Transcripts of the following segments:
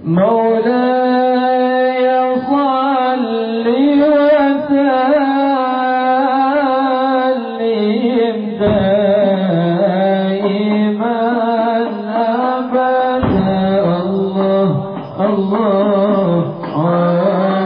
مولاي صل وسلم دائما أبدا الله الله على نبيك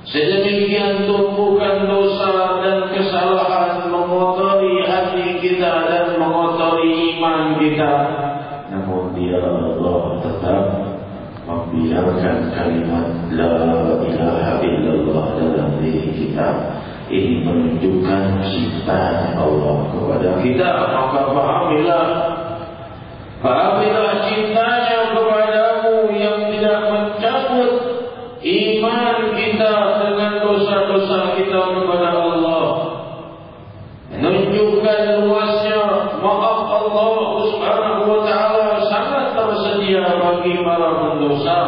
Sedemikian tumpukan dosa dan kesalahan mengotori hati kita dan mengotori iman kita. Namun dia Allah tetap membiarkan kalimat La ilaha illallah dalam diri kita. Ini menunjukkan cinta Allah kepada kita. Maka pahamilah cintanya kepadamu yang tidak mencabut iman kita dengan dosa-dosa kita kepada Allah. Menunjukkan luasnya maaf Allah Subhanahu wa ta'ala sangat tersedia bagi para pendosa,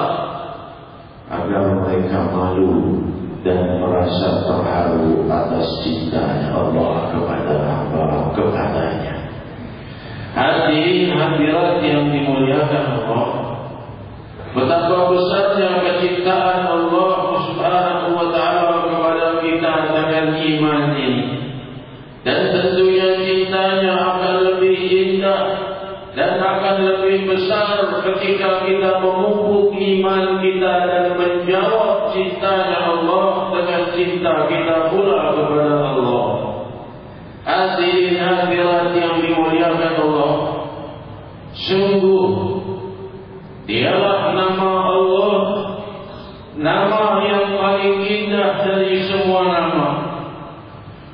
agar mereka malu dan merasa terharu atas cintanya Allah kepada hamba kepadanya. Hadirin hadirat yang dimuliakan Allah, betapa besarnya kecintaan Allah Subhanahu wa ta'ala meningkatkan iman ini. Dan tentunya cintanya akan lebih indah dan akan lebih besar ketika kita memupuk iman kita dan menjawab cintanya Allah dengan cinta kita pula kepada Allah. Hadirin hadirat yang dimuliakan Allah, sungguh dialah nama Allah, nama yang paling indah dari semua nama,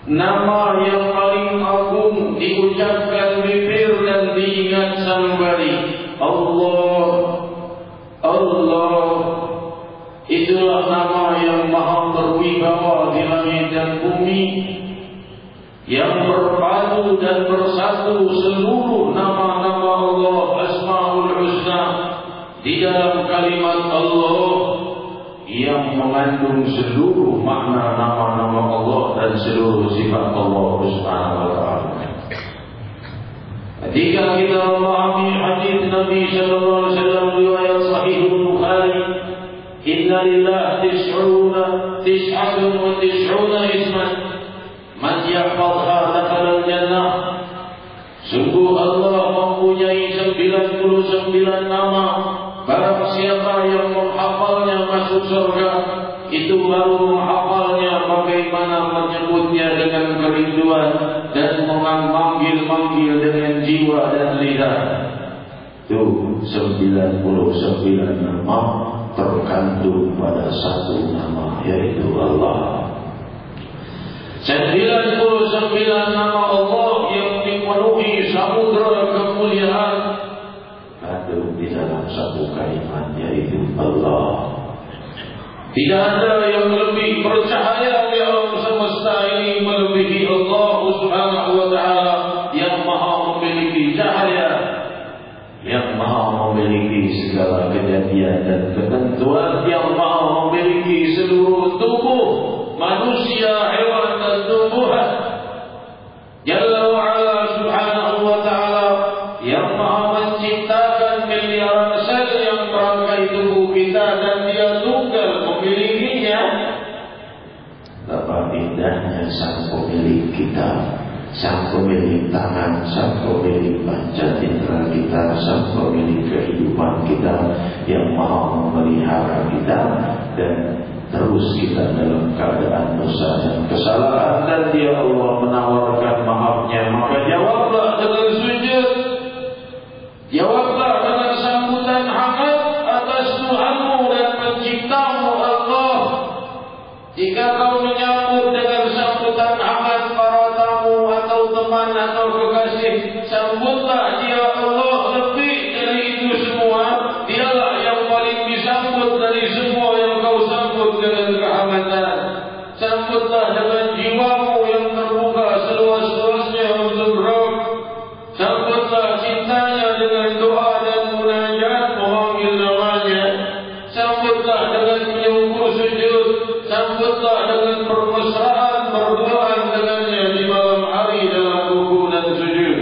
nama yang paling agung diucapkan bibir dan diingat sembari. Allah, Allah, itulah nama yang maha berwibawa di langit dan bumi, yang berpadu dan bersatu seluruh nama-nama Allah Asmaul Husna di dalam kalimat Allah, yang mengandung seluruh makna nama-nama Allah dan seluruh sifat Allah Subhanahu wa taala. Ketika kita memahami hadis Nabi sallallahu alaihi wasallam riwayat sahih Bukhari, inna lillahi tis'atun wa tis'una isman man yahfazha dakhala al-jannah. Sungguh Allah mempunyai 99 nama. Barang siapa yang menghafalnya masuk surga, itu baru menghafalnya bagaimana menyebutnya dengan kerinduan dan memanggil-manggil dengan jiwa dan lidah. Itu 99 nama terkandung pada satu nama, yaitu Allah. 99 nama Allah yang dipenuhi samudra kemuliaan ada di dalam satu kalimat, yaitu Allah. Tidak ada yang lebih bercahaya di alam semesta ini melebihi Allah Subhanahu wa taala yang maha memiliki cahaya, yang maha memiliki segala kejadian dan ketentuan, yang maha memiliki seluruh tubuh manusia, hewan dan tumbuhan. Jalla wa ala Subhanahu wa taala yang maha menciptakan miliaran sel yang merangkai tubuh kita, dan dia tunggal memilikinya. Betapa indahnya sang pemilik kita, sang pemilik tangan, sang pemilik panca indera kita, sang pemilik kehidupan kita, yang maha memelihara kita dan terus kita dalam keadaan dosa dan kesalahan, dan dia Allah menawarkan maafnya. Maka jawablah dengan sujud, jawablah dengan sambutan hangat atas Tuhanmu dan penciptamu Allah. Jika kau menyambut dengan sambutan hangat para tamu atau teman atau kekasih, sambutlah dia Allah lebih dari itu semua. Dialah yang paling disambut dari semua yang kau sambut dengan kehangatan. Sambutlah dengan jiwamu yang terbuka seluas-luasnya untuk Rabb. Sambutlah cintanya dengan doa dan munajat memanggil namanya. Sambutlah dengan menyungkur sujud. Sambutlah dengan permesraan berduaan dengannya di malam hari dalam ruku dan sujud.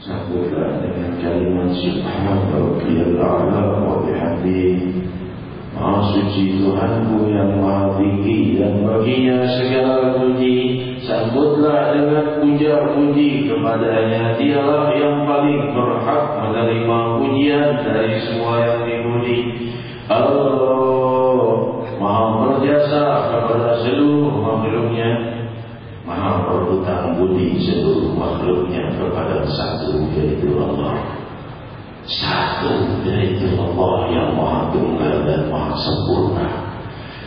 Sambutlah dengan kalimat Subhana rabbiyal a'la wa bihamdihi. Maha suci Tuhanku yang maha tinggi dan baginya segala puji. Sambutlah dengan puja-puji kepadanya. Dialah yang paling berhak menerima pujian dari semua yang dipuji. Allah maha berjasa kepada seluruh makhluknya, maha berhutang budi seluruh makhluknya kepada satu, yaitu Allah. Satu, yaitu Allah yang maha tunggal dan maha sempurna.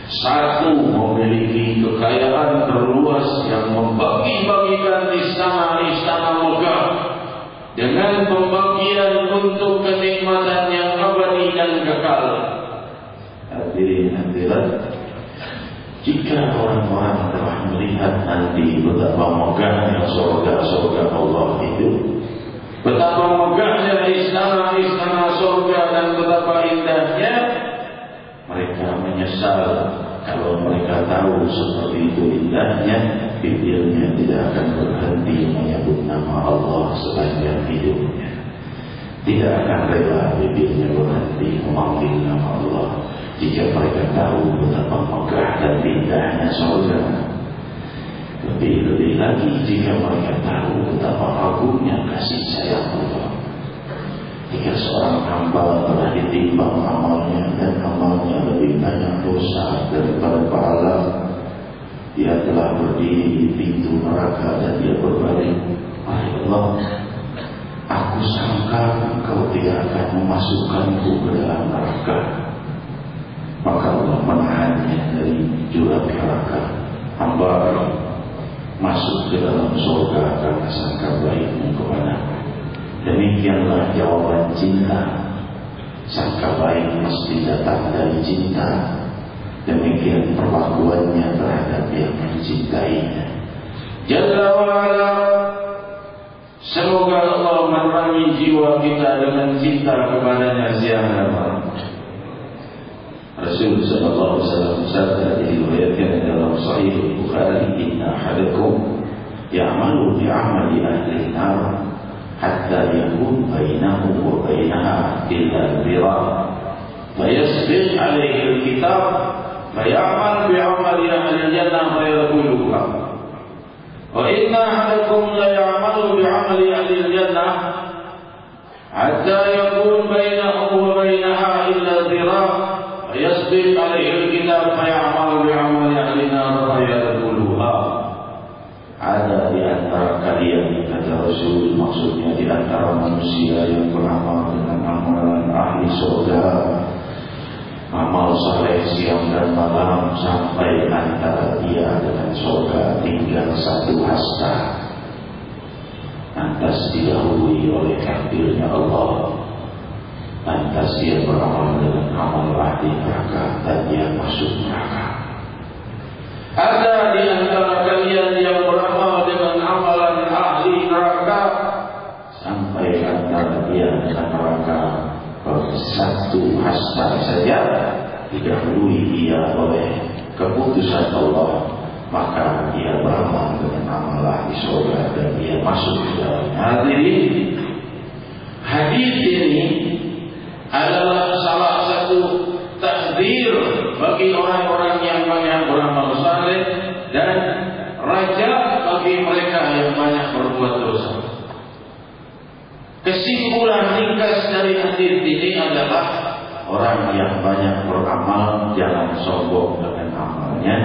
Satu, memiliki kekayaan terluas yang membagi-bagikan istana-istana Mekah dengan pembagian untuk kenikmatan yang abadi dan kekal. Hadirin hadirat, jika orang-orang telah melihat nanti betapa megahnya surga-surga Allah itu, betapa megahnya istana-istana surga dan betapa indahnya, mereka menyesal kalau mereka tahu seperti itu indahnya, bibirnya tidak akan berhenti menyebut nama Allah sepanjang hidupnya. Tidak akan rela bibirnya berhenti memanggil nama Allah jika mereka tahu betapa megah dan indahnya surga. Lebih-lebih lagi jika mereka tahu betapa agungnya kasih sayang Allah. Jika seorang hamba telah ditimbang amalnya dan amalnya lebih banyak dosa daripada pahala, dia telah berdiri di pintu neraka dan dia berbalik, "Wahai Allah, aku sangka Engkau tidak akan memasukkanku ke dalam neraka." Maka Allah menahannya dari jurang neraka. Hamba masuk ke dalam surga karena sangka baikmu kepadaku. Demikianlah jawaban cinta. Sangka baik mesti datang dari cinta. Demikian perlakuannya terhadap yang mencintainya. Jalla wa'ala, semoga Allah menerangi jiwa kita dengan cinta kepadanya siang dan malam. Rasul sallallahu alaihi wasallam bersabda, diriwayatkan dalam Sahih Bukhari, "Inna ahadakum ya'malu bi'amali ahli an-nar hatta yakun bainahu wa bainaha illa dhira' fayasbiq 'alaihi al-kitab fay'amal bi'amali ahli al-jannah fayadkhuluha wa inna ahadakum la ya'malu bi'amali ahli al-jannah hatta yakun bainahu wa bainaha illa dhira' fayasbiq 'alaihi al-kitab fay'amal bi'amali ahli an-nar fayadkhuluha." Ada di antara kalian, kata Rasul, maksudnya di antara manusia yang beramal dengan amalan ahli surga, amal saleh siang dan malam, sampai antara dia dengan surga tinggal satu hasta. Lantas didahului oleh takdirnya Allah. Lantas dia beramal dengan amal ahli neraka dan dia masuk neraka. Ada di antara kalian yang beramal dengan amalan ahli neraka, sampai antara dia dengan neraka satu hasta saja, didahului dia oleh keputusan Allah, maka dia beramal dengan amal ahli surga dan dia masuk ke dalam. Hadirin, hadis ini adalah salah satu takdir bagi orang-orang yang banyak beramal saleh dan raja bagi mereka yang banyak berbuat dosa. Kesimpulan ringkas dari hadis ini adalah orang yang banyak beramal jangan sombong dengan amalnya,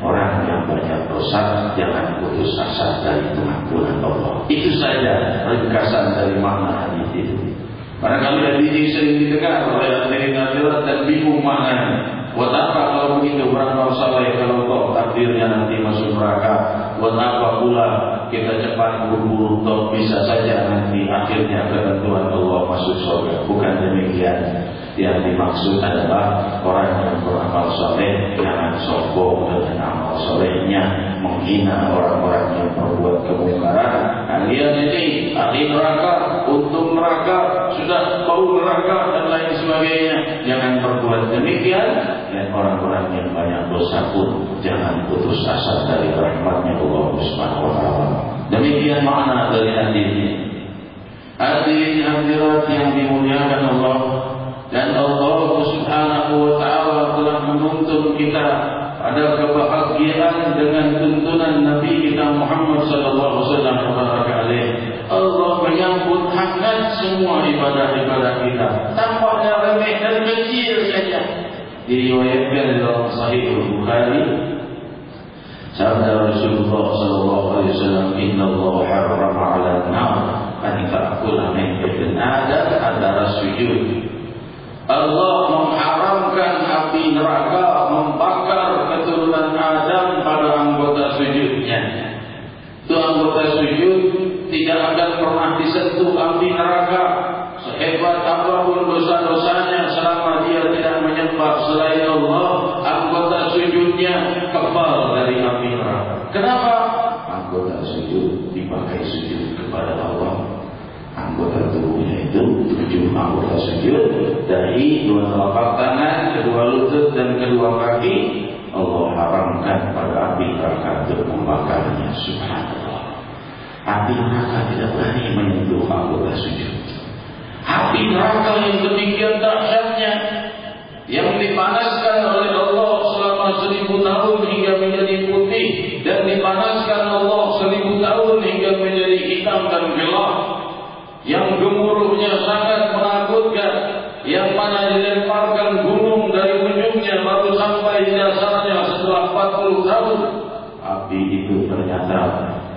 orang yang banyak dosa jangan putus asa dari pengampunan Allah. Itu saja ringkasan dari makna hadis itu. Barangkali hadis ini sering didengar oleh hadirin hadirat dan bingung maknanya. Buat apa kalau begitu beramal saleh kalau toh takdirnya nanti masuk neraka? Buat apa pula kita cepat buru-buru toh bisa saja nanti akhirnya ketentuan Allah masuk surga? Bukan demikian. Yang dimaksud adalah orang yang beramal saleh jangan sombong dengan amal salehnya, menghina orang-orang yang berbuat kemungkaran. Kalian ini ahli neraka, untung neraka, sudah bau neraka dan lain sebagainya. Jangan berbuat demikian. Dan orang-orang yang banyak dosa pun jangan putus asa dari rahmatnya Allah Subhanahu wa taala. Demikian makna dari hadis ini. Hadirin hadirat yang dimuliakan Allah, dan Allah Subhanahu wa taala telah menuntun kita pada kebahagiaan dengan tuntunan Nabi kita Muhammad sallallahu alaihi wasallam. Allah menyambut hangat semua ibadah-ibadah kita, tampaknya remeh dan kecil saja. Diriwayatkan dalam Sahih Bukhari, sabda Rasulullah sallallahu alaihi wasallam, "Inna Allah harrama 'alan nar an ta'kula min ibn Adam antara sujud." Allah mengharamkan api neraka membakar keturunan Adam pada anggota sujudnya. Itu anggota sujud tidak akan pernah disentuh api neraka. Sehebat apapun dosa-dosanya, selama dia tidak menyembah selain Allah, anggota sujudnya kebal dari api neraka. Kenapa? Anggota sujud dipakai sujud kepada Allah. Anggota tubuhnya itu 7 anggota sujud, dahi, 2 telapak tangan, kedua lutut dan kedua kaki. Allah haramkan pada api neraka untuk membakarnya. Subhanallah. Api neraka tidak berani menyentuh anggota sujud. Api neraka yang demikian dahsyatnya, yang dipanaskan oleh Allah selama 1000 tahun hingga menjadi putih, dan dipanaskan Allah setelah 40 tahun api itu ternyata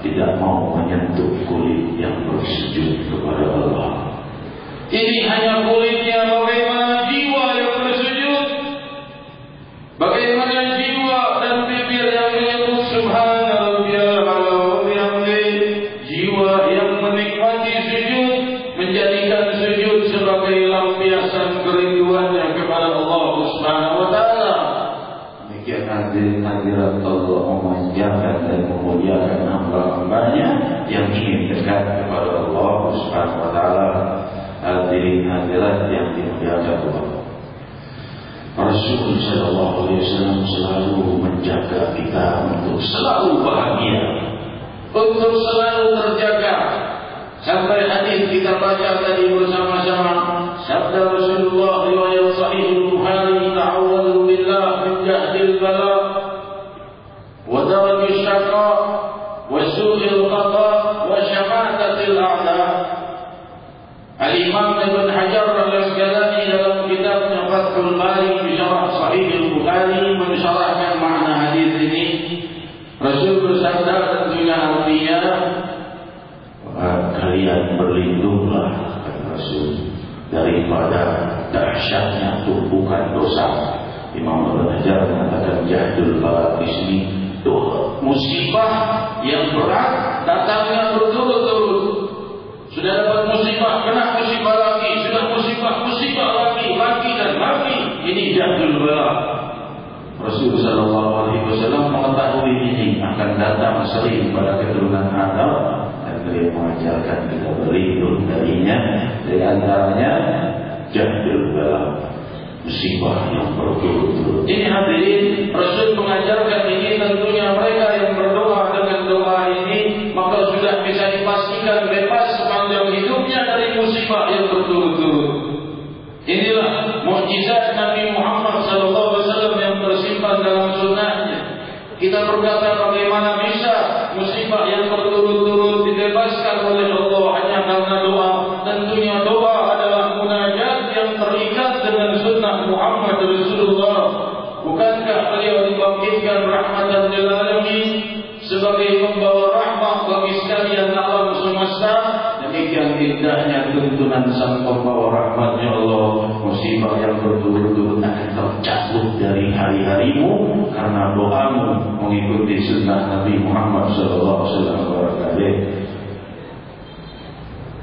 tidak mau menyentuh kulit yang bersujud kepada Allah. Ini hanya kulitnya, bagaimana jiwa yang bersujud, bagaimana jiwa dan bibir yang menyebut subhanallah wa bihamdihi, jiwa yang menikmati sujud, menjadikan sujud sebagai lampiasan kerinduannya kepada Allah Subhanahu wa taala. Demikian hadirat Allah memanjakan dan memuliakan hamba-hambanya yang ingin dekat kepada Allah Subhanahu wa taala. Hadirin hadirat yang dimuliakan Allah, Rasul sallallahu alaihi wasallam selalu menjaga kita untuk selalu bahagia, untuk selalu terjaga. Sampai hadis kita baca tadi bersama-sama, sabda Rasulullah riwayat Sahih Bukhari, ta'awwadu billah min jahdil bala wa darajil syaqa wa su'il qada wa syamatatil a'da. Al-Imam Ibn Hajar Al-Asqalani dalam kitabnya Fathul Bari Syarah Sahih Bukhari mensyarahkan makna hadis ini. Rasul bersabda, tentunya artinya kalian berlindunglah, kata Rasul, daripada dahsyatnya tumpukan dosa. Imam Ibn Hajar mengatakan jahdul bala di sini musibah yang berat datangnya berturut-turut. Sudah dapat musibah, kena musibah lagi, sudah musibah lagi dan lagi. Ini jahdul bala. Rasul sallallahu alaihi wasallam mengetahui ini akan datang sering pada keturunan Adam, dan beliau mengajarkan kita berlindung darinya. Di antaranya jahdul bala, musibah yang berturut-turut. Ini hadirin, Rasul mengajarkan ini. Tentunya mereka yang berdoa dengan doa ini maka sudah bisa dipastikan bebas sepanjang hidupnya dari musibah yang berturut-turut. Inilah mukjizat Nabi Muhammad SAW yang tersimpan dalam sunnahnya. Kita berkata, bagaimana bisa musibah yang berturut-turut dibebaskan oleh Allah hanya karena doa? Tentunya doa adalah munajat yang terikat dengan sunnah Muhammad Rasulullah. Bukankah beliau dibangkitkan rahmatan lil alamin sebagai pembawa rahmat bagi sekalian alam semesta? Demikian indahnya tuntunan sang pembawa rahmatnya Allah. Musibah yang berturut-turut akan tercabut dari hari-harimu karena doamu mengikuti sunnah Nabi Muhammad SAW.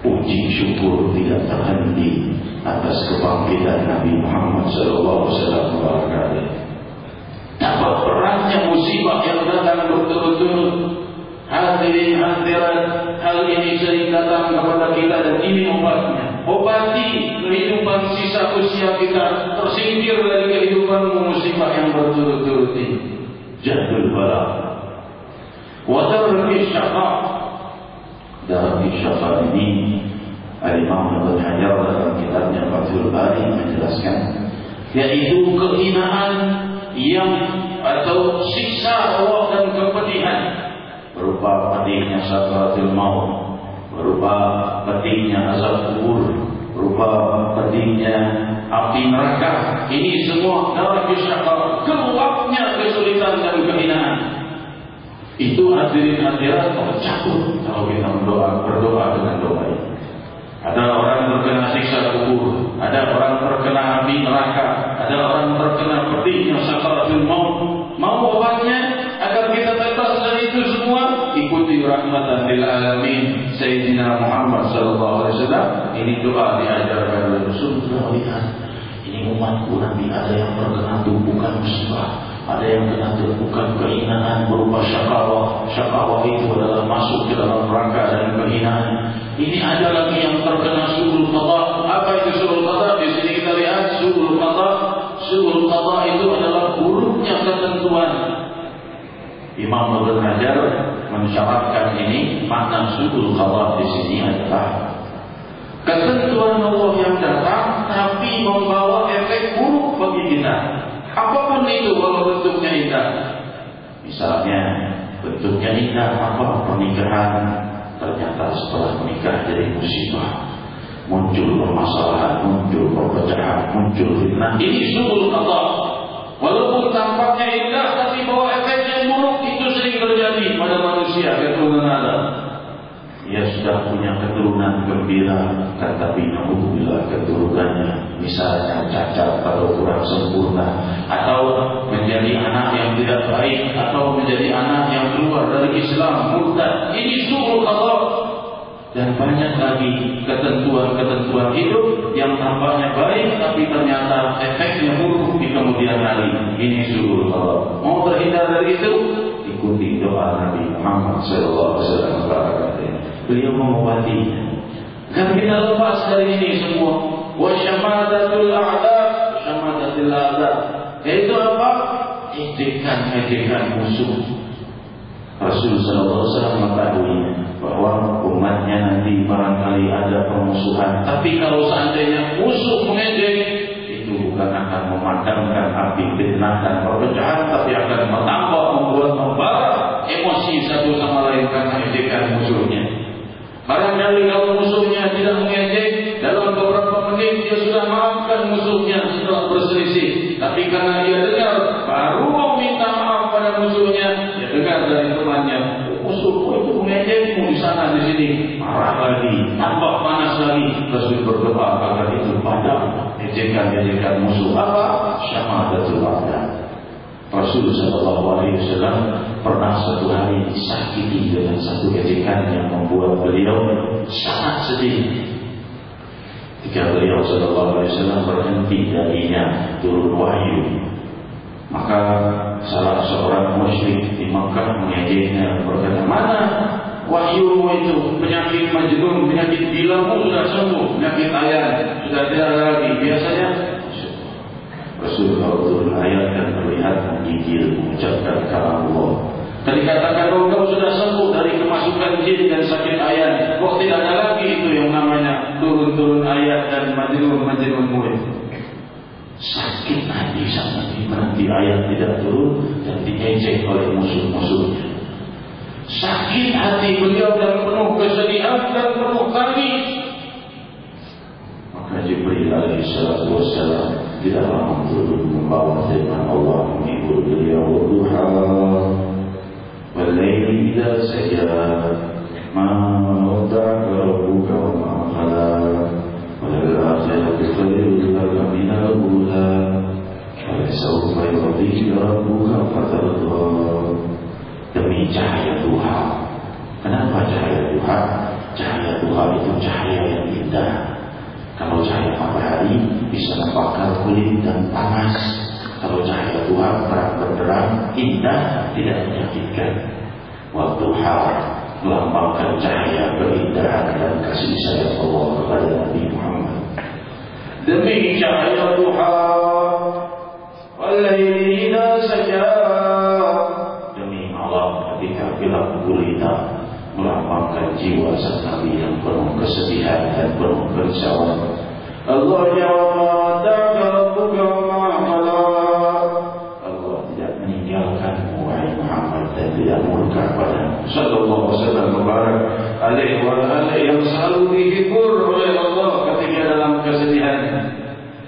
Puji syukur tidak terhenti atas kebangkitan Nabi Muhammad SAW. Dapat beratnya musibah yang datang berturut-turut. Hadirin hadirat, hal ini sering datang kepada kita dan ini obatnya. Obati kehidupan sisa usia kita, tersingkir dari kehidupanmu musibah yang berturut-turut ini. Jahdul bala wa darajil syaqa. Darajil syaqa ini Al-Imam Ibn Hajar dalam kitabnya Fathul Bari menjelaskan, yaitu kehinaan yang atau siksa Allah dan kepedihan, berupa pedihnya sakaratul maut, berupa pedihnya azab kubur, berupa pedihnya api neraka. Ini semua darajul syaqa, keluarnya kesulitan dan kehinaan. Itu hadirin hadirat tercabut kalau kita berdoa dengan doa ini. Ada orang terkena siksa kubur, ada orang terkena api neraka, ada orang terkena pedihnya sakaratul maut. Mau obatnya agar kita bebas dari itu semua? Ikuti rahmatan lil alamin Sayyidina Muhammad sallallahu alaihi wasallam. Ini doa diajarkan oleh Rasulullah. Lihat, ini umatku Nabi ada yang terkena tumpukan musibah, ada yang kena tumpukan kehinaan berupa syakawah. Syakawah itu adalah masuk ke dalam rangka dan kehinaan. Ini ada lagi yang terkena su'ul qada. Apa itu su'ul qada? Di sini kita lihat su'ul qada. Su'ul qada itu adalah buruknya ketentuan. Imam Ibn Hajar mensyaratkan ini, makna su'ul qada di sini adalah ketentuan Allah yang datang tapi membawa efek buruk bagi kita. Apapun itu, kalau bentuknya indah. Misalnya bentuknya indah apa? Pernikahan. Ternyata setelah menikah jadi musibah, muncul permasalahan, muncul perpecahan, muncul fitnah. Ini su'ul qada. Walaupun tampaknya indah tapi bawa punya keturunan gembira, tetapi naudzubillah keturunannya misalnya cacat atau kurang sempurna, atau menjadi anak yang tidak baik, atau menjadi anak yang keluar dari Islam, murtad. Ini su'ul qada. Dan banyak lagi ketentuan-ketentuan hidup yang tampaknya baik tapi ternyata efeknya buruk di kemudian hari. Ini su'ul qada. Mau terhindar dari itu, ikuti doa Nabi Muhammad SAW. Beliau mengobatinya. Dan kita lepas dari ini semua. Wa syamadatul a'da, syamadatul a'da. Yaitu apa? Ejekan-ejekan musuh. Rasul SAW mengetahui bahwa umatnya nanti barangkali ada permusuhan. Tapi kalau seandainya musuh mengejek, itu bukan akan memadamkan api fitnah dan perpecahan, tapi akan menambah, membuat membara emosi satu sama lain karena ejekan musuhnya. Barangkali kalau musuhnya tidak mengejek, dalam beberapa menit dia sudah maafkan musuhnya setelah berselisih. Tapi karena dia dengar, baru mau minta maaf pada musuhnya, dia dengar dari temannya, musuhku itu mengejekmu di sana di sini, marah lagi, tambah panas lagi. Rasul berdoa agar itu padam ejekan-ejekan musuh. Apa? Syamadatul a'da. Rasul SAW pernah satu hari disakiti dengan satu ejekan yang membuat beliau sangat sedih. Ketika beliau SAW berhenti darinya turun wahyu, maka salah seorang musyrik di Makkah mengejeknya, berkata, mana wahyumu itu? Penyakit majnun, penyakit gilamu sudah sembuh, penyakit ayan sudah tidak lagi. Biasanya Rasul kalau turun ayat dan terlihat menggigil, mengucapkan kalam Allah. Tadi katakan kau sudah sembuh dari kemasukan jin dan sakit ayan. Kok tidak ada lagi itu yang namanya turun-turun ayat dan majnun murid. Sakit hati sama nanti ayat tidak turun dan diejek oleh musuh-musuhnya. Sakit hati beliau dan penuh kesedihan dan penuh tangis. Maka Jibril alaihissalatu wassalam di dalam turun membawa firman Allah menghibur beliau, duha wal laili idza saja ma wada'aka rabbuka wa ma qala wal akhiratu khairun laka min al-ula wa sawfa yu'tika rabbuka fatarda. Demi cahaya duha. Kenapa cahaya duha? Cahaya duha itu cahaya yang indah. Kalau cahaya matahari bisa membakar kulit dan panas. Kalau cahaya duha terang benderang, indah, tidak menyakitkan. Wadduha melambangkan cahaya keindahan dan kasih sayang Allah kepada Nabi Muhammad. Demi cahaya duha, wal-laili idza saja, demi malam ketika gelap gulita, melambangkan jiwa sang Nabi yang penuh kesedihan dan penuh kerisauan. Allah Allah tidak meninggalkanmu wahai Muhammad dan tidak murka padamu. Sallallahu alaihi wasallam alaihi wa alihi yang selalu dihibur oleh Allah ketika dalam kesedihan.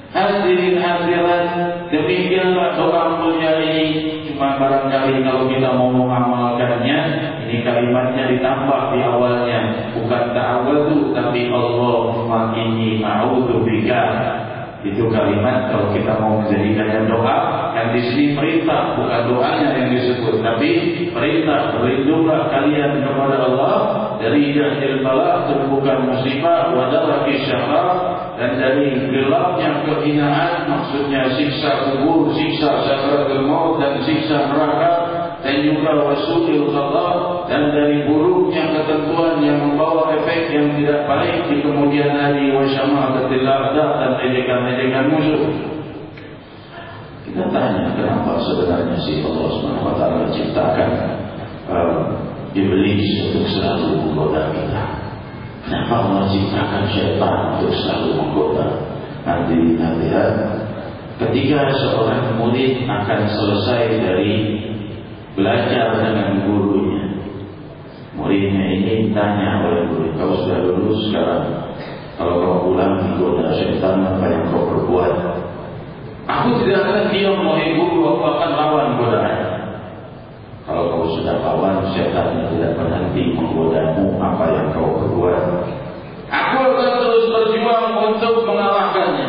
Hadirin hadirat, demikianlah doa mulia ini. Cuma barangkali kalau kita mau mengamalkannya, ini kalimatnya ditambah di awalnya, bukan ta'awadu tapi Allahumma inni a'udzubika. Itu kalimat kalau kita mau menjadikannya doa, yang di sini perintah, bukan doanya yang disebut, tapi perintah. Berlindunglah kalian kepada Allah dari jahil bala, terbuka musibah, wadaraki syaqaq, dan dari gelapnya kehinaan, maksudnya siksa kubur, siksa sakaratul maut, dan siksa neraka, dan juga wasu'il qada, dan dari buruknya ketentuan yang membawa efek yang tidak baik di kemudian hari, wa syama'atil a'da, dan ejekan-ejekan musuh. Kita tanya, kenapa sebenarnya si Allah SWT ciptakan iblis untuk selalu menggoda kita? Kenapa Allah ciptakan syaitan untuk selalu menggoda? Nanti lihat, ketika seorang murid akan selesai dari belajar dengan gurunya, muridnya ini tanya oleh guru, kau sudah lulus sekarang, kalau kau pulang menggoda syaitan, apa yang kau perbuat? Aku tidak akan diam, wahai guru, aku akan lawan godaan. Kalau kau sudah lawan setan yang tidak berhenti menggodamu, apa yang kau berbuat? Aku akan terus berjuang untuk mengalahkannya.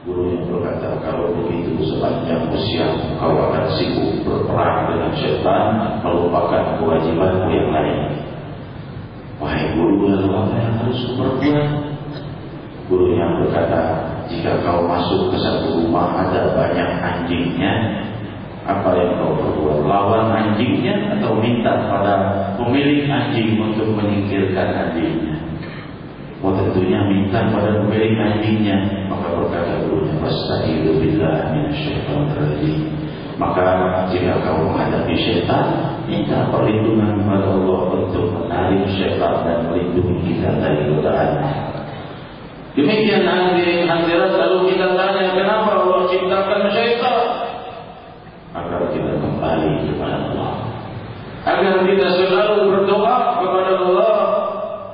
Guru yang berkata, kalau begitu sepanjang usia kau akan sibuk berperang dengan setan, melupakan kewajibanmu yang lain. Wahai guru, lalu apa yang harus berbuat? Guru yang berkata, jika kau masuk ke satu rumah ada banyak anjingnya, apa yang kau berbuat? Lawan anjingnya atau minta pada pemilik anjing untuk menyingkirkan anjingnya? Oh, tentunya minta pada pemilik anjingnya. Maka berkata gurunya, "Fasta'izu billahi minasyaitonir rajim." Maka jika kau menghadapi setan, minta perlindungan kepada Allah untuk menarik setan dan melindungi kita dari godaannya. Demikian hadirin hadirat, lalu kita tanya, kenapa Allah ciptakan syaitan? Agar kita kembali kepada Allah, agar kita selalu berdoa kepada Allah,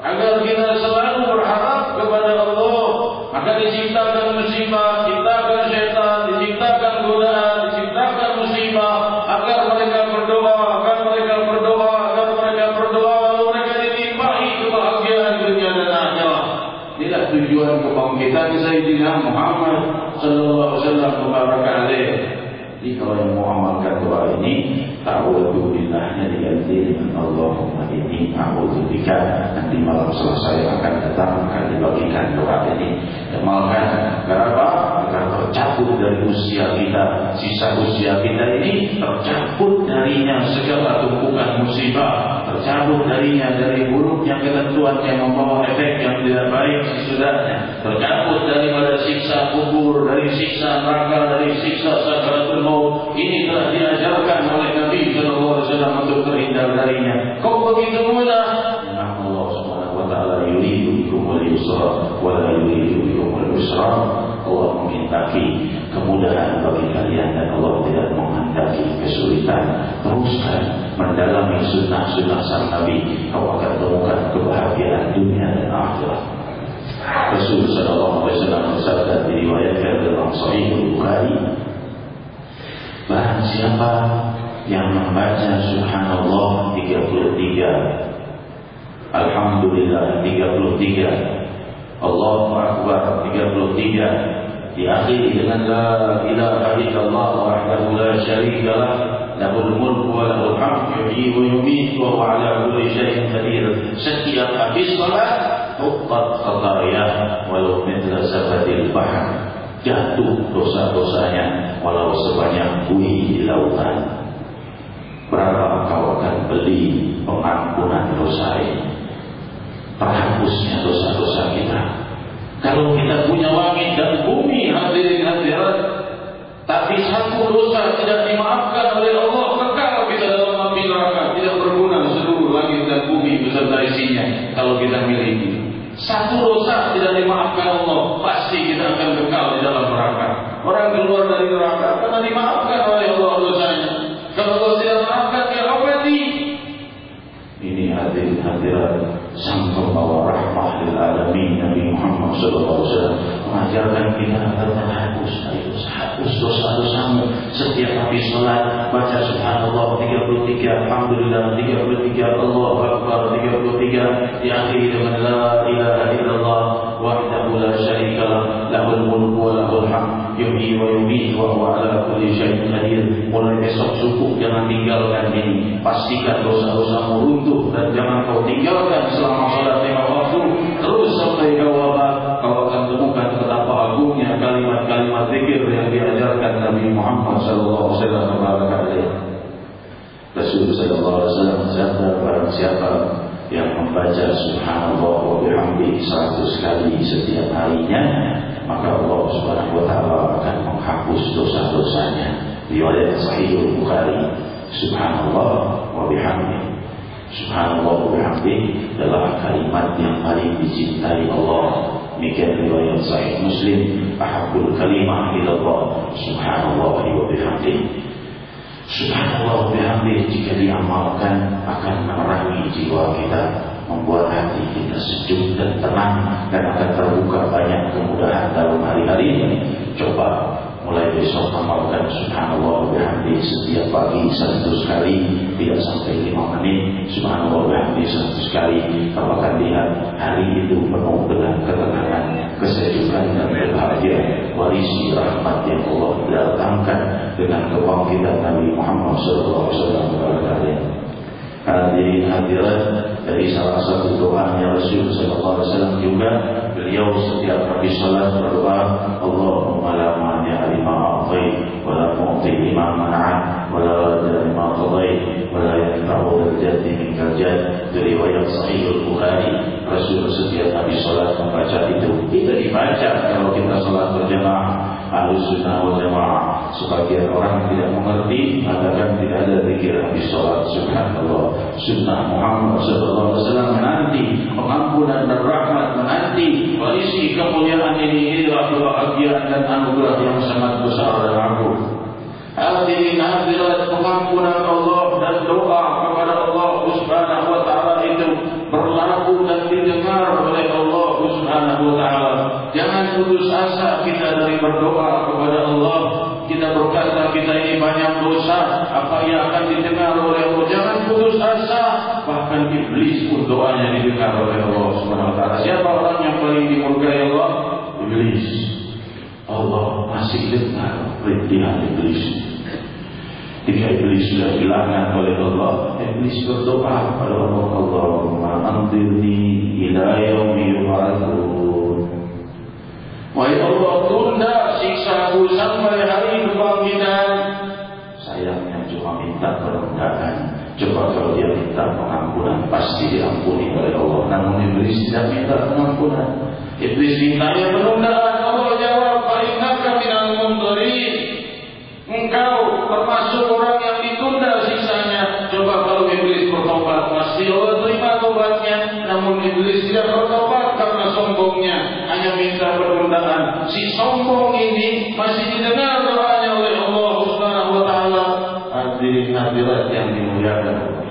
agar kita selalu berharap kepada Allah. Maka diciptakan musibah, diciptakan syaitan, diciptakan godaan, diciptakan musibah, agar mereka berdoa, agar mereka berdoa, agar mereka berdoa, lalu mereka dilimpahi kebahagiaan dunia dan akhirat. Inilah tujuan kebangkitan Sayyidina Muhammad sallallahu alaihi wasallam mubarak alaih. Jadi kalau yang mau amalkan doa ini, ta'awudhu billahnya diganti dengan Allahumma inni a'udzubika. Nanti malam selesai akan datang, akan dibagikan doa ini. Amalkan. Kenapa? Agar tercabut dari usia kita, sisa usia kita ini tercabut darinya segala tumpukan musibah, tercabut darinya dari buruknya ketentuan yang membawa efek yang tidak baik sesudahnya, tercabut daripada siksa kubur, dari siksa neraka, dari siksa sakaratul maut. Ini telah diajarkan oleh Nabi sallallahu alaihi wasallam untuk terhindar darinya. Kau begitu mudah. Allah Subhanahu wa taala yuridu bikum al-yusra wa la yuridu bikum al-usra. Allah menghendaki kemudahan bagi kalian dan Allah tidak menghendaki kesulitan. Teruskan mendalami sunnah-sunnah sang Nabi, kau akan temukan kebahagiaan dunia dan akhirat. Rasul sallallahu alaihi wasallam bersabda, diriwayatkan dalam Sahih Bukhari, barang siapa yang membaca Subhanallah 33, Alhamdulillah 33, Allahu Akbar 33, diakhiri dengan La ilaha illallah wahdahu la syarika lah, lahul mulku wa lahul hamdu yuhyi wa yumiitu wa huwa ala kulli syai'in qadir. Setiap habis salat, tuqat khatayah walau mithla zabadil bahr, jatuh dosa-dosanya walau sebanyak buih di lautan. Berapa kau akan beli pengampunan dosa ini, terhapusnya dosa-dosa kita? Kalau kita punya langit dan bumi hadirin hadirat, tapi satu dosa tidak dimaafkan oleh Allah, kekal kita dalam api neraka, tidak berguna seluruh langit dan bumi beserta isinya kalau kita miliki. Satu dosa tidak dimaafkan Allah, pasti kita akan kekal di dalam neraka. Orang keluar dari neraka karena dimaafkan oleh Allah dosanya. Kalau Allah tidak maafkan, dia mati. Ini hadirin hadirat, sang pembawa rahmah lil alamin Nabi Muhammad sallallahu alaihi wasallam mengajarkan kita agar terhapus dari dosa. Hapus dosa-dosamu setiap habis salat, baca Subhanallah 33, Alhamdulillah 33, Allahu Akbar 33, diakhiri dengan La ilaha illallah wahdahu la syarika lah, lahul mulku wa lahul hamd yuhyi wa yumiitu wa huwa ala kulli syai'in qadir. Mulai besok subuh jangan tinggalkan ini, pastikan dosa-dosamu runtuh dan jangan kau tinggalkan selama salat 5 waktu. Terus sampai kau wafat, kau akan temukan betapa agungnya kalimat-kalimat zikir yang diajarkan Nabi Muhammad sallallahu alaihi wasallam. Rasul sallallahu alaihi wasallam bersabda, barang siapa yang membaca Subhanallah wa bihamdihi 100 kali setiap harinya, maka Allah Subhanahu wa taala akan menghapus dosa-dosanya. Riwayat Sahih Bukhari. Subhanallah wa bihamdihi, Subhanallah wa bihamdihi adalah kalimat yang paling dicintai Allah. Demikian riwayat Sahih Muslim, ahabbul kalimah ila Allah Subhanallah wa bihamdihi. Subhanallah wa bihamdihi jika diamalkan akan menerangi jiwa kita, membuat hati kita sejuk dan tenang, dan akan terbuka banyak kemudahan dalam hari-hari ini. Coba mulai besok amalkan subhanallah bihamdi setiap pagi 100 kali, tidak sampai 5 menit. Subhanallah bihamdi 100 kali. Kau akan lihat hari itu penuh dengan ketenangan, kesejukan dan kebahagiaan. Warisi rahmat yang Allah datangkan dengan kebangkitan Nabi Muhammad SAW. Hadirin hadirat, dari salah satu doanya Rasul sallallahu alaihi wasallam juga, beliau setiap habis salat berdoa, Allahumma la mani'a lima a'tait wa la mu'ti lima mana'at wa la radda lima qadait wa la yanfa'u dzal jaddi minkal jadd. Riwayat Sahih Al-Bukhari. Rasul setiap habis salat membaca itu. Itu dibaca kalau kita salat berjamaah. Ahlus Sunnah wal Jamaah. Sebagian orang tidak mengerti, mengatakan tidak ada zikir habis salat. Subhanallah. Sunnah Muhammad sallallahu alaihi wasallam menanti pengampunan dan rahmat, menanti warisi kemuliaan ini. Inilah kebahagiaan dan anugerah yang sangat besar dan agung. Hadirin hadirat, pengampunan Allah dan doa kepada Allah Subhanahu wa taala itu berlaku dan didengar oleh Allah Subhanahu wa taala. Jangan putus asa kita dari berdoa kepada Allah. Kita berkata kita ini banyak dosa, apa yang akan didengar oleh Allah? Jangan putus asa. Bahkan iblis pun doanya didengar oleh Allah Subhanahu wa taala. Siapa orang yang paling dimurkai Allah? Iblis. Allah masih dengar rintihan iblis. Ketika iblis sudah dilaknat oleh Allah, iblis berdoa kepada Allah, Allahumma anzirni ila yaumi yub'atsun. Wahai Allah, tunda siksaku sampai hari kebangkitan. Sayangnya cuma minta penundaan. Coba kalau dia minta pengampunan, pasti diampuni oleh Allah. Namun iblis tidak minta pengampunan. Iblis mintanya penundaan. Allah jawab, "Fa'innaka minal mundzirin." Engkau termasuk orang yang ditunda siksanya. Coba kalau iblis bertobat, pasti Allah terima tobatnya. Namun iblis tidak bertobat karena sombongnya, hanya minta penundaan. Si sombong ini masih didengar doanya oleh Allah Subhanahu wa taala. Hadirin hadirat yang dimuliakan Allah,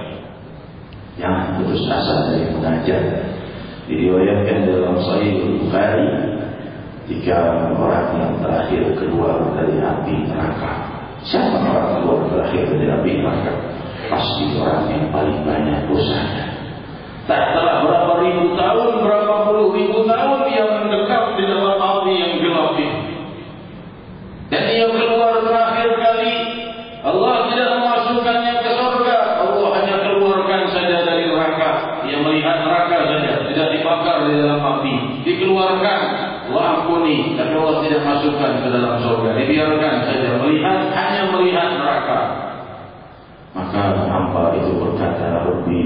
jangan putus asa dari mengajar. Diriwayatkan dalam Sahih Al-Bukhari, jika orang yang terakhir keluar dari api neraka. Siapa orang keluar terakhir dari api neraka? Pasti orang yang paling banyak dosanya. Tak telah berapa ribu tahun, berapa puluh ribu tahun dia mendekap di dalam api yang gelap ini. Dan dia keluar terakhir kali. Allah tidak memasukkannya ke surga. Allah hanya keluarkan saja dari neraka. Dia melihat neraka saja, tidak dibakar di dalam api. Dikeluarkan, Allah ampuni, tapi Allah tidak masukkan ke dalam surga. Dibiarkan saja, hanya melihat neraka. Maka hamba itu berkata, Rabbi,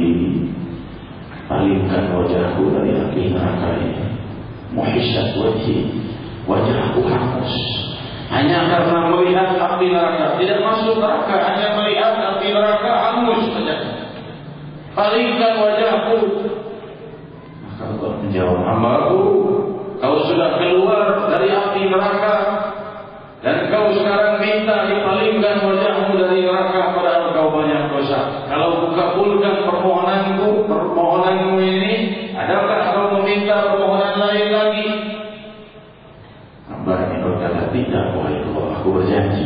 palingkan wajahku dari api neraka ini. Muhisat wajahku hangus. Hanya karena melihat api neraka, tidak masuk neraka, hanya melihat api neraka hangus saja. Palingkan wajahku. Maka Allah menjawab, hambaku, kau sudah keluar dari api neraka dan kau sekarang minta dipalingkan wajahmu dari neraka, padahal kau banyak dosa. Kalau kukabulkan permohonanmu ini, adakah kau meminta permohonan lain lagi? Hamba ini berkata, tidak, wahai Allah, aku berjanji.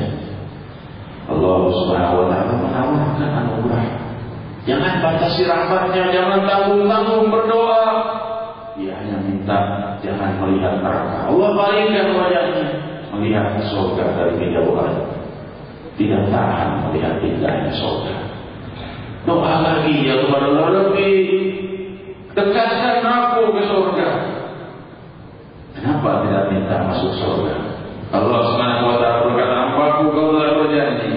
Allah Subhanahu wa taala menawarkan anugerah. Jangan batasi rahmatnya, jangan tanggung-tanggung berdoa. Dia hanya minta jangan melihat neraka. Allah palingkan wajahnya, melihat surga dari kejauhan. Tidak tahan melihat indahnya surga. Doa lagi ya kepada Allah, Rabbi, dekatkan aku ke surga. Kenapa tidak minta masuk surga? Allah Subhanahu wa taala berkata, hambaku, kau telah berjanji,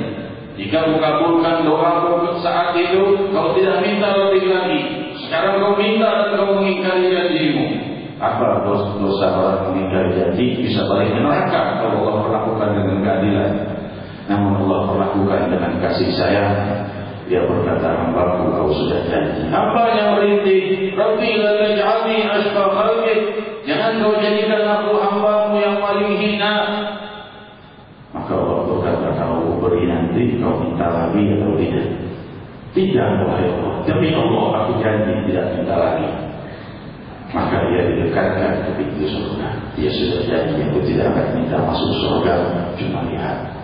jika kau kabulkan doaku saat itu, kau tidak minta lebih lagi. Sekarang kau minta dan kau mengingkari janjimu. Apa dosa orang mengingkari janji? Bisa balik ke neraka kalau Allah perlakukan dengan keadilan. Namun Allah perlakukan dengan kasih sayang. Dia berkata, hambaku, kau sudah janji. Hamba yang merintih, Rabbi la taj'alni ashqa khalqik. Jangan kau jadikan aku hambamu yang paling hina. Maka Allah berkata, kau beri nanti, kau minta lagi atau tidak? Tidak, wahai Allah. Demi Allah, aku janji tidak minta lagi. maka dia didekatkan ke pintu surga. Dia sudah janji aku tidak akan minta masuk surga, cuma lihat.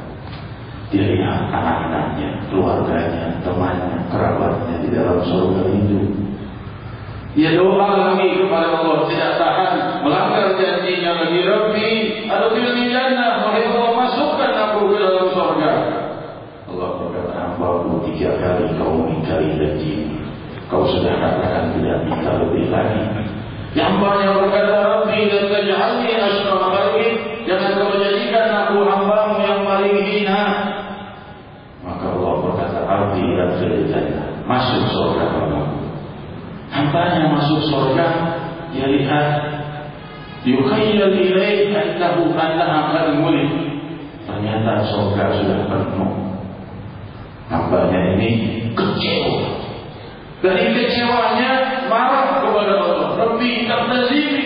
Dia lihat anak-anaknya, keluarganya, temannya, kerabatnya di dalam surga itu. Dia doa lagi kepada Allah, tidak tahan melanggar janjinya lagi. Rabbi adkhilni jannah, wahai Allah masukkan aku ke dalam surga. Allah berkata, hambaku 3 kali kau mengingkari janji. Kau sudah katakan tidak minta lebih lagi. Yang banyak berkata, Rabbi dan taj'alni asyraf khalqik, jangan kau jadikan aku hambamu yang paling hina. Maka Allah berkata, Rabbi adkhilni jannah, masuk surga hambaku. Hambanya masuk surga, dia lihat yukhayyal ilaih annaha qad mulk. Ternyata surga sudah penuh. Hambanya ini kecewa. Dari kecewanya marah kepada Allah. Rabbi ta'tazili,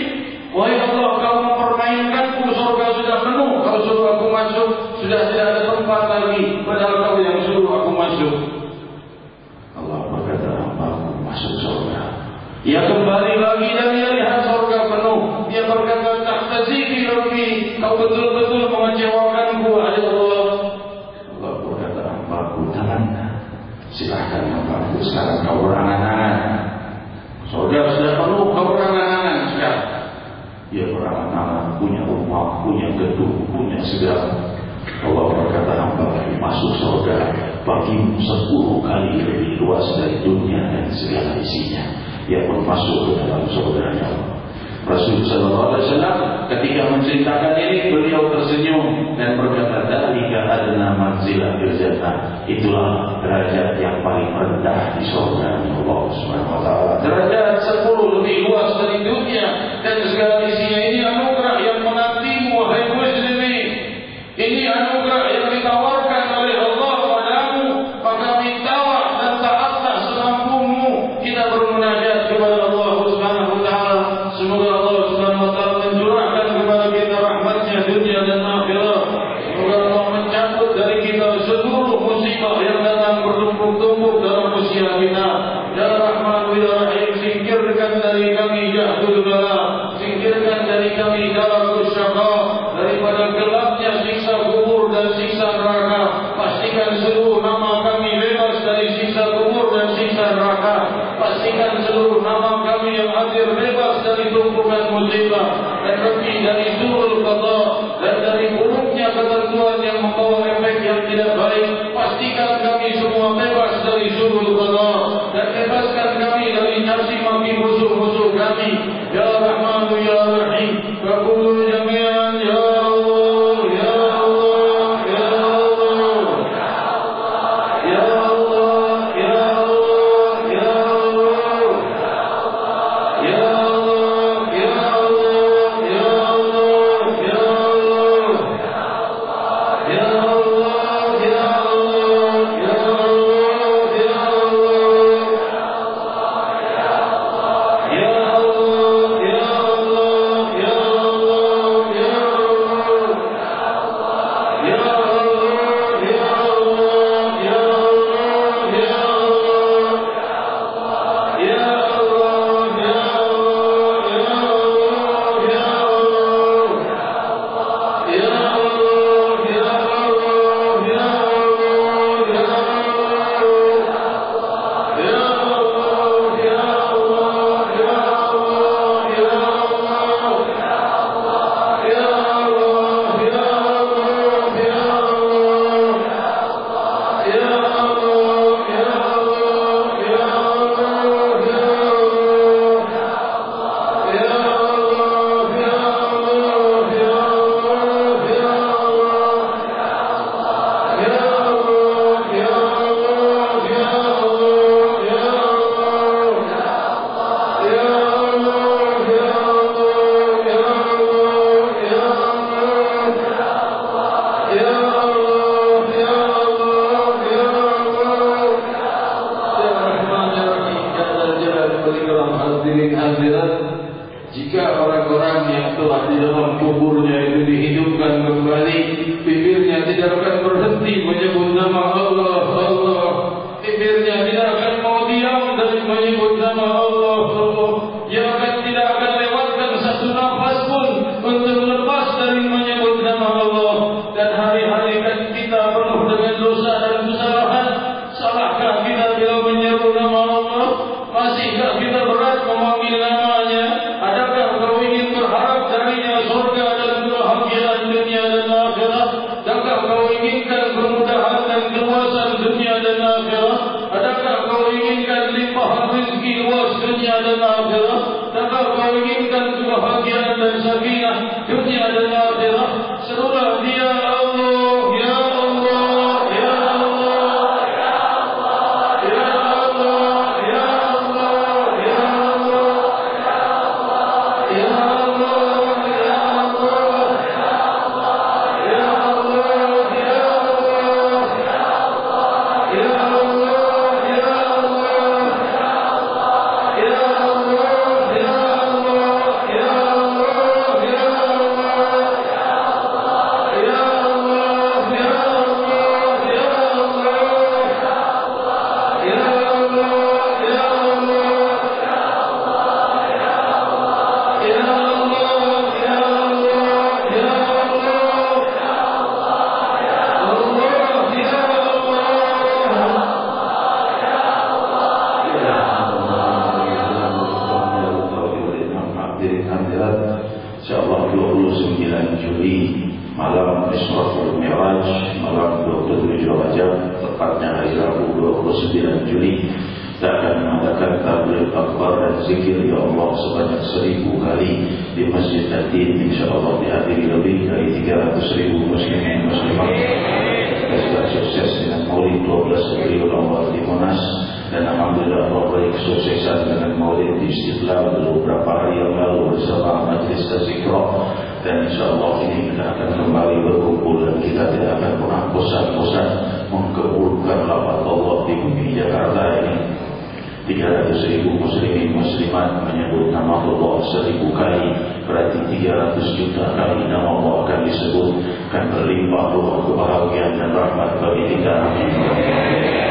wahai Allah kau mempermainkanku, surga sudah penuh, kau suruh aku masuk, sudah tidak ada tempat lagi, padahal kau yang suruh aku masuk. Allah berkata, hambaku masuk surga. Ia kembali lagi dan dia lihat surga penuh. Dia berkata, ta'tazili Rabbi, kau betul-betul mengecewakanku, wahai Allah. Allah berkata, hambaku tangannya, silahkan hambaku sekarang kau berangan-angan. Surga sudah penuh, kau berangan-angan sekarang. Dia berangan-angan, punya rumah, punya gedung, punya segala. Allah berkata, hambaku masuk surga bagimu 10 kali lebih luas dari dunia dan segala isinya. Dia pun masuk ke dalam surganya Allah. Rasul sallallahu alaihi wasallam ketika menceritakan ini, beliau tersenyum dan berkata, "Dzalika adna manzilah fil jannah." Itulah derajat yang paling rendah di surga Allah Subhanahu wa taala. Derajat 10 lebih luas dari dunia dan segala isinya. Ini anugerah yang menantimu, wahai muslimin. Ini anugerah yang ditawarkan oleh Allah padamu. Maka mintalah dan taatlah semampumu. Kita bermunajat kepada Allah Subhanahu wa taala. Semoga Allah Subhanahu wa taala mencurahkan kepada kita rahmatnya dunia dan akhirat. Semoga Allah mencabut dari kita seluruh musibah yang datang bertumpuk-tumpuk dalam usia kita. Ya Rahman ya Rahim, singkirkan dari kami jahdul bala, singkirkan dari kami darul syaqa, daripada gelapnya siksa kubur dan siksa neraka. Pastikan seluruh nama kami bebas dari siksa kubur dan siksa neraka. Pastikan seluruh nama kami yang hadir bebas dari tumpukan musibah dan Rabbi dari surul qada dan dari buruknya ketentuan yang membawa efek yang tidak baik. Pastikan kami semua bebas dari surul qada dan bebaskan kami dari caci maki musuh-musuh kami. Ya Rahman ya Rahim, kabul jami'an ya Allah ya Allah ya Allah ya Allah ya Allah ya Allah ya Allah ya Allah ya Allah ya Allah ya Allah ya Allah ya Allah ya Jika orang-orang yang telah di dalam kuburnya itu dihidupkan kembali, bibirnya tidak akan berhenti menyebut nama Allah, Allah. Bibirnya tidak akan mau diam dari menyebut nama Allah, Allah. Dia akan tidak akan dan akhirat, maka kau inginkan kebahagiaan dan sakinah dunia dan akhirat. Serulah dia Allah, ya Allah, ya Allah, ya Allah, ya Allah, ya Allah, ya Allah, ya Allah, ya Allah, ya Allah, ya Allah, ya Allah, ya Allah. Insyaallah 29 Juli malam Israful Mi'raj, malam 27 Rajab, tepatnya hari Rabu 29 Juli, kita akan mengadakan tabligh akbar dan zikir ya Allah sebanyak 1000 kali di Masjid Nadim. Insyaallah dihadiri lebih dari 300.000 muslimin muslimat. Kita sukses dengan Maulid 12 Rabiul Awal di Monas, dan alhamdulillah Allah kesuksesan dengan Maulid di Istiqlal beberapa hari yang lalu bersama Majlis Tazikra. Dan insyaallah ini kita akan kembali berkumpul dan kita tidak akan pernah bosan-bosan mengkebulkan lafaz Allah di bumi Jakarta ini. 300.000 muslimin muslimat menyebut nama Allah 1000 kali, berarti 300 juta kali nama Allah akan disebut, akan berlimpah ruah kebahagiaan dan rahmat bagi kita. Amin.